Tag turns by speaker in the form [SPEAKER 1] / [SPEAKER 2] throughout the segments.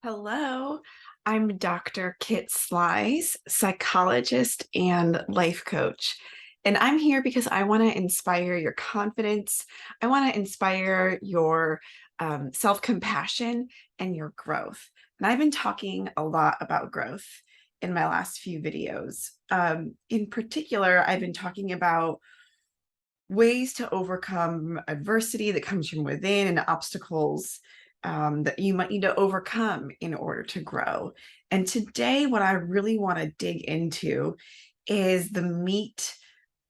[SPEAKER 1] Hello, I'm Dr. Kit Slice, psychologist and life coach. And I'm here because I want to inspire your confidence. I want to inspire your self-compassion and your growth. And I've been talking a lot about growth in my last few videos. In particular, I've been talking about ways to overcome adversity that comes from within and obstacles that you might need to overcome in order to grow. And today, what I really want to dig into is the meat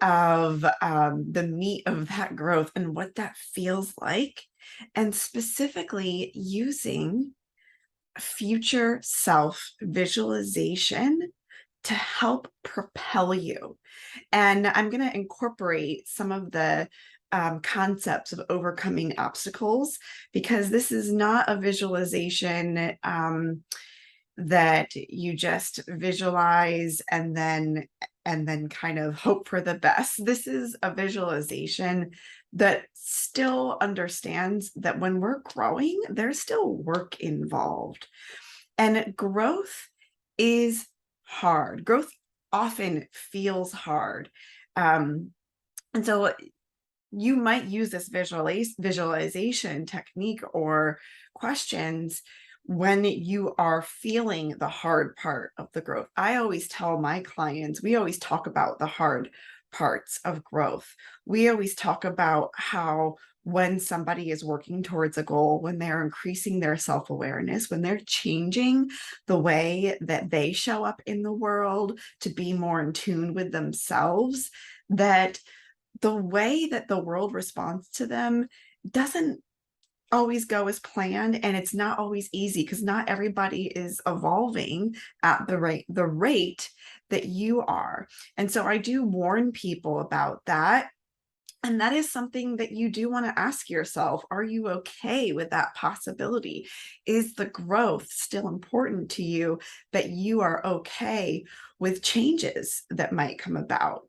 [SPEAKER 1] of that growth and what that feels like, and specifically using future self visualization to help propel you. And I'm going to incorporate some of the concepts of overcoming obstacles, because this is not a visualization that you just visualize and then kind of hope for the best. This is a visualization that still understands that when we're growing, there's still work involved. And growth is hard. Growth often feels hard. Um, and so you might use this visualization technique or questions when you are feeling the hard part of the growth. I always tell my clients, we always talk about the hard parts of growth. We always talk about how when somebody is working towards a goal, when they're increasing their self-awareness, when they're changing the way that they show up in the world to be more in tune with themselves, that the way that the world responds to them doesn't always go as planned, and it's not always easy because not everybody is evolving at the rate that you are. And so I do warn people about that. And that is something that you do want to ask yourself. Are you okay with that possibility? Is the growth still important to you, that you are okay with changes that might come about?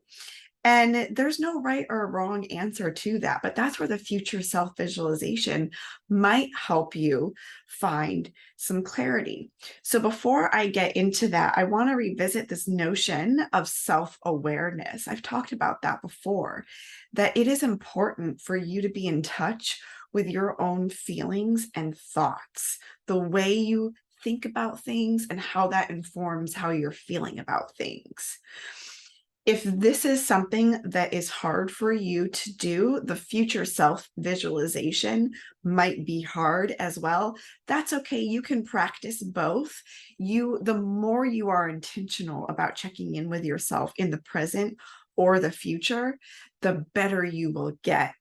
[SPEAKER 1] And there's no right or wrong answer to that, but that's where the future self visualization might help you find some clarity. So before I get into that, I want to revisit this notion of self awareness. I've talked about that before, that it is important for you to be in touch with your own feelings and thoughts, the way you think about things, and how that informs how you're feeling about things. If this is something that is hard for you to do, the future self visualization might be hard as well. That's okay. You can practice both. The more you are intentional about checking in with yourself in the present or the future, the better you will get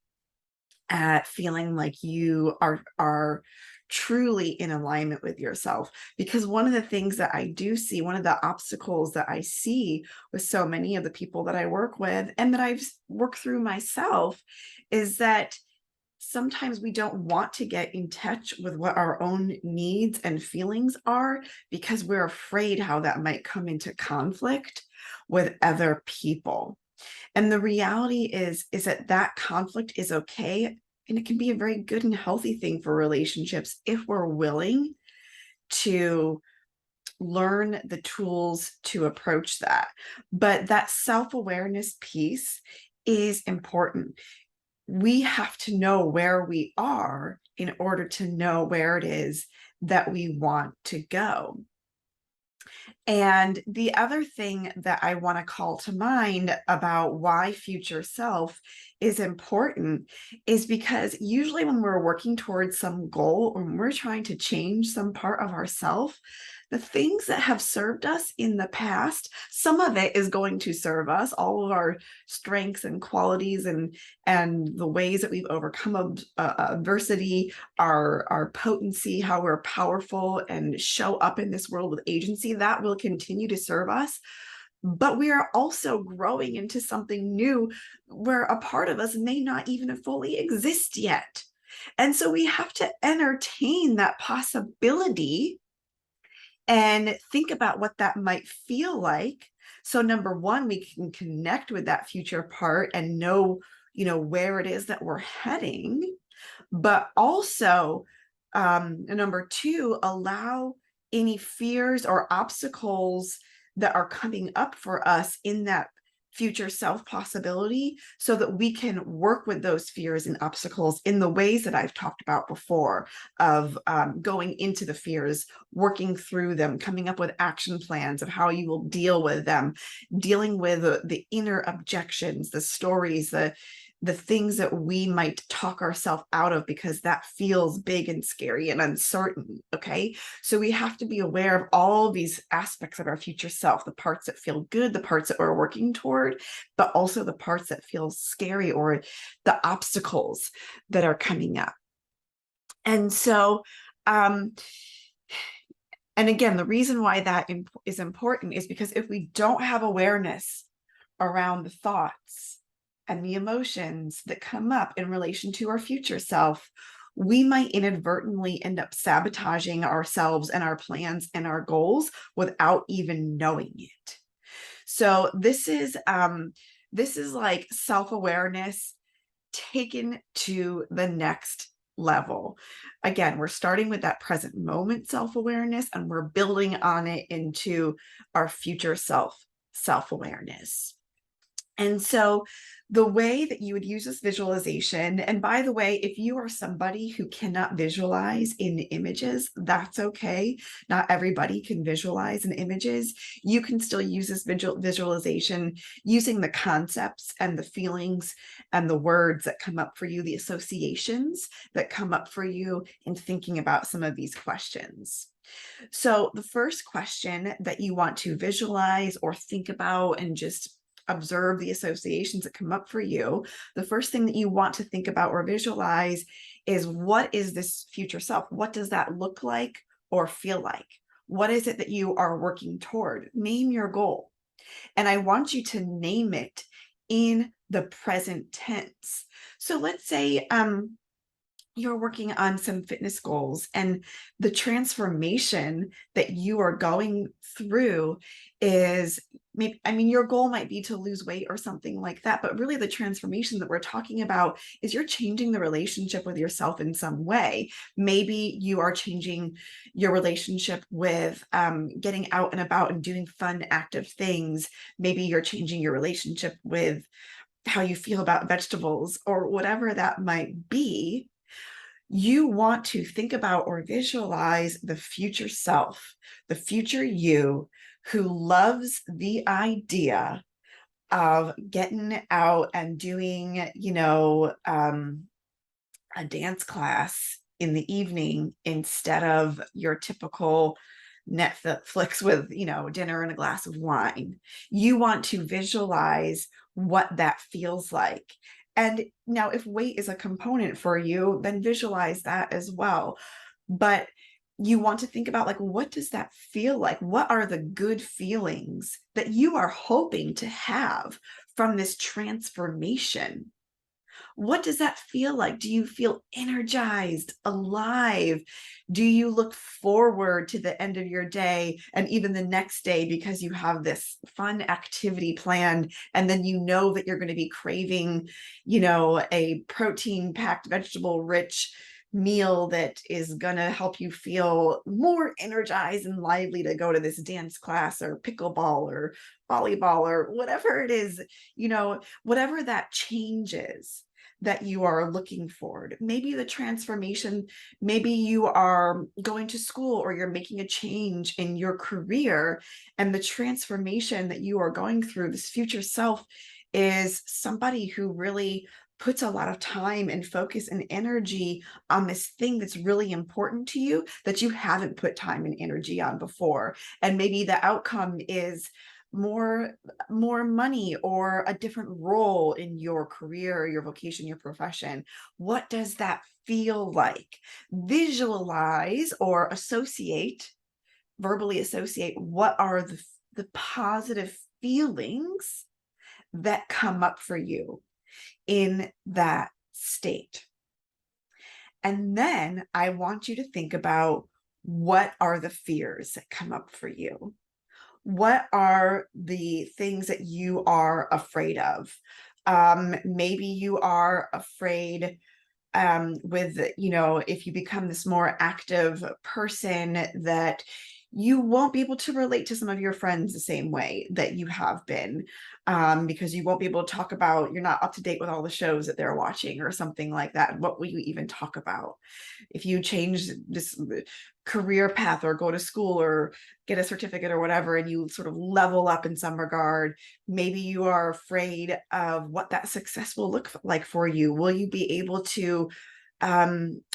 [SPEAKER 1] at feeling like you are truly in alignment with yourself. Because one of the things that I do see, one of the obstacles that I see with so many of the people that I work with and that I've worked through myself, is that sometimes we don't want to get in touch with what our own needs and feelings are, because we're afraid how that might come into conflict with other people. And the reality is that that conflict is okay, and it can be a very good and healthy thing for relationships if we're willing to learn the tools to approach that. But that self-awareness piece is important. We have to know where we are in order to know where it is that we want to go. And the other thing that I want to call to mind about why future self is important is because usually when we're working towards some goal, or when we're trying to change some part of ourself, the things that have served us in the past, some of it is going to serve us, all of our strengths and qualities and the ways that we've overcome adversity, our potency, how we're powerful and show up in this world with agency, that will continue to serve us. But we are also growing into something new where a part of us may not even fully exist yet. And so we have to entertain that possibility and think about what that might feel like. So number one, we can connect with that future part and know, where it is that we're heading. But also, number two, allow any fears or obstacles that are coming up for us in that future self possibility, so that we can work with those fears and obstacles in the ways that I've talked about before, of going into the fears, working through them, coming up with action plans of how you will deal with them, dealing with the inner objections, the stories, the things that we might talk ourselves out of because that feels big and scary and uncertain. Okay. So we have to be aware of all these aspects of our future self, the parts that feel good, the parts that we're working toward, but also the parts that feel scary, or the obstacles that are coming up. And so, um, and again, the reason why that is important is because if we don't have awareness around the thoughts and the emotions that come up in relation to our future self, we might inadvertently end up sabotaging ourselves and our plans and our goals without even knowing it. So this is like self-awareness taken to the next level. Again, we're starting with that present moment self-awareness, and we're building on it into our future self-awareness. And so the way that you would use this visualization, and by the way, if you are somebody who cannot visualize in images, that's okay. Not everybody can visualize in images. You can still use this visualization using the concepts and the feelings and the words that come up for you, the associations that come up for you in thinking about some of these questions. So the first question that you want to visualize or think about and just observe the associations that come up for you, the first thing that you want to think about or visualize is, what is this future self? What does that look like or feel like? What is it that you are working toward? Name your goal. And I want you to name it in the present tense. So let's say you're working on some fitness goals, and the transformation that you are going through is, maybe, I mean, your goal might be to lose weight or something like that, but really the transformation that we're talking about is you're changing the relationship with yourself in some way. Maybe you are changing your relationship with getting out and about and doing fun, active things. Maybe you're changing your relationship with how you feel about vegetables, or whatever that might be. You want to think about or visualize the future self, the future you, who loves the idea of getting out and doing, a dance class in the evening instead of your typical Netflix with, dinner and a glass of wine. You want to visualize what that feels like. And now, if weight is a component for you, then visualize that as well. But you want to think about, like, what does that feel like? What are the good feelings that you are hoping to have from this transformation? What does that feel like? Do you feel energized, alive? Do you look forward to the end of your day and even the next day because you have this fun activity planned, and then you know that you're going to be craving, a protein-packed, vegetable-rich meal that is going to help you feel more energized and lively to go to this dance class or pickleball or volleyball or whatever it is, whatever that changes that you are looking forward. Maybe the transformation, maybe you are going to school or you're making a change in your career, and the transformation that you are going through, this future self, is somebody who really puts a lot of time and focus and energy on this thing that's really important to you, that you haven't put time and energy on before. And maybe the outcome is more money or a different role in your career, your vocation, your profession. What does that feel like? Visualize or verbally associate, what are the positive feelings that come up for you in that state. And then I want you to think about, what are the fears that come up for you? What are the things that you are afraid of? Maybe you are afraid if you become this more active person, that you won't be able to relate to some of your friends the same way that you have been, because you won't be able to talk about, you're not up to date with all the shows that they're watching or something like that. What will you even talk about? If you change this career path or go to school or get a certificate or whatever, and you sort of level up in some regard, maybe you are afraid of what that success will look like for you. Will you be able to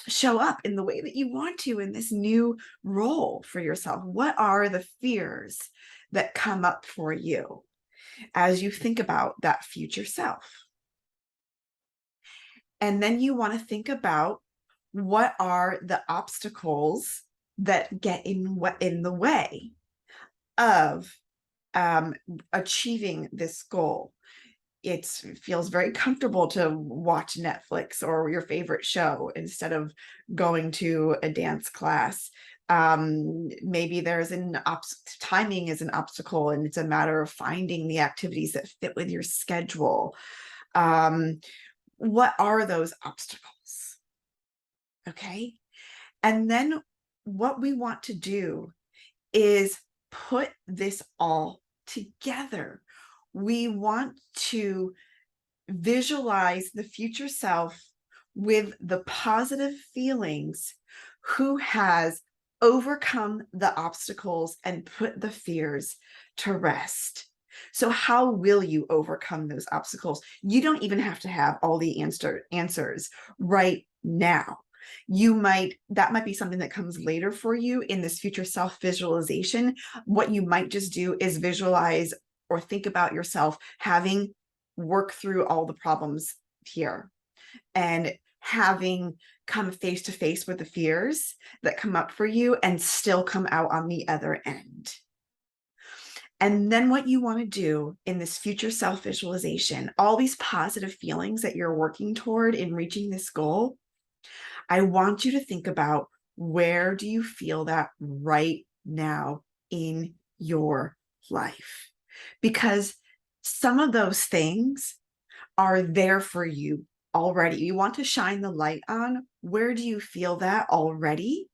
[SPEAKER 1] show up in the way that you want to in this new role for yourself? What are the fears that come up for you as you think about that future self? And then you want to think about, what are the obstacles that get in the way of um, achieving this goal? It feels very comfortable to watch Netflix or your favorite show instead of going to a dance class. Maybe there's timing is an obstacle, and it's a matter of finding the activities that fit with your schedule. Um, what are those obstacles? Okay. And then what we want to do is put this all together. We want to visualize the future self with the positive feelings, who has overcome the obstacles and put the fears to rest. So how will you overcome those obstacles? You don't even have to have all the answers right now. That might be something that comes later for you in this future self visualization. What you might just do is visualize or think about yourself having work through all the problems here, and having come face to face with the fears that come up for you and still come out on the other end. And then what you want to do in this future self visualization, all these positive feelings that you're working toward in reaching this goal, I want you to think about, where do you feel that right now in your life? Because some of those things are there for you already. You want to shine the light on, where do you feel that already,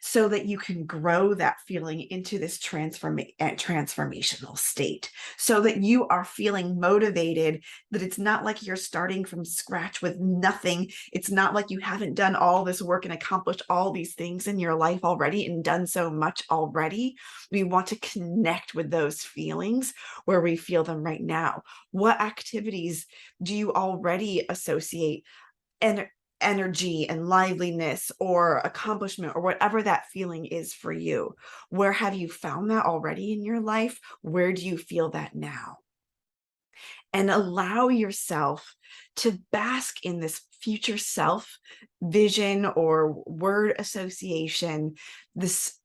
[SPEAKER 1] so that you can grow that feeling into this transformational state, so that you are feeling motivated, that it's not like you're starting from scratch with nothing. It's not like you haven't done all this work and accomplished all these things in your life already and done so much already. We want to connect with those feelings where we feel them right now. What activities do you already associate and energy and liveliness or accomplishment or whatever that feeling is for you? Where have you found that already in your life? Where do you feel that now? And allow yourself to bask in this future self vision or word association, this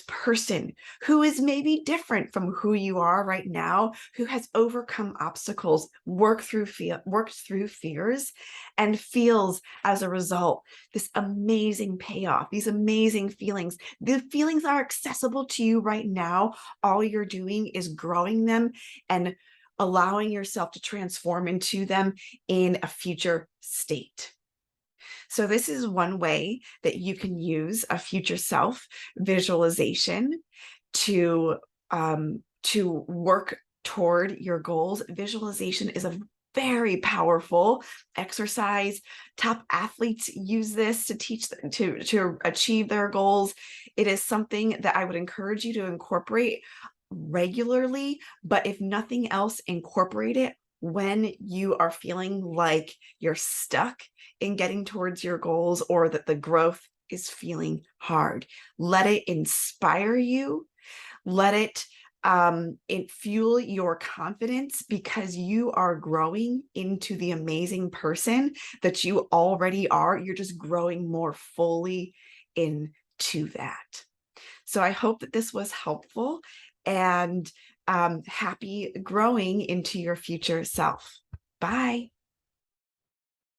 [SPEAKER 1] person who is maybe different from who you are right now, who has overcome obstacles, worked through fears, and feels as a result this amazing payoff, these amazing feelings. The feelings are accessible to you right now. All you're doing is growing them and allowing yourself to transform into them in a future state. So this is one way that you can use a future self visualization to work toward your goals. Visualization is a very powerful exercise. Top athletes use this to teach them to achieve their goals. It is something that I would encourage you to incorporate regularly, but if nothing else, incorporate it when you are feeling like you're stuck in getting towards your goals, or that the growth is feeling hard. Let it inspire you. Let it fuel your confidence, because you are growing into the amazing person that you already are. You're just growing more fully into that. So I hope that this was helpful, and happy growing into your future self. Bye.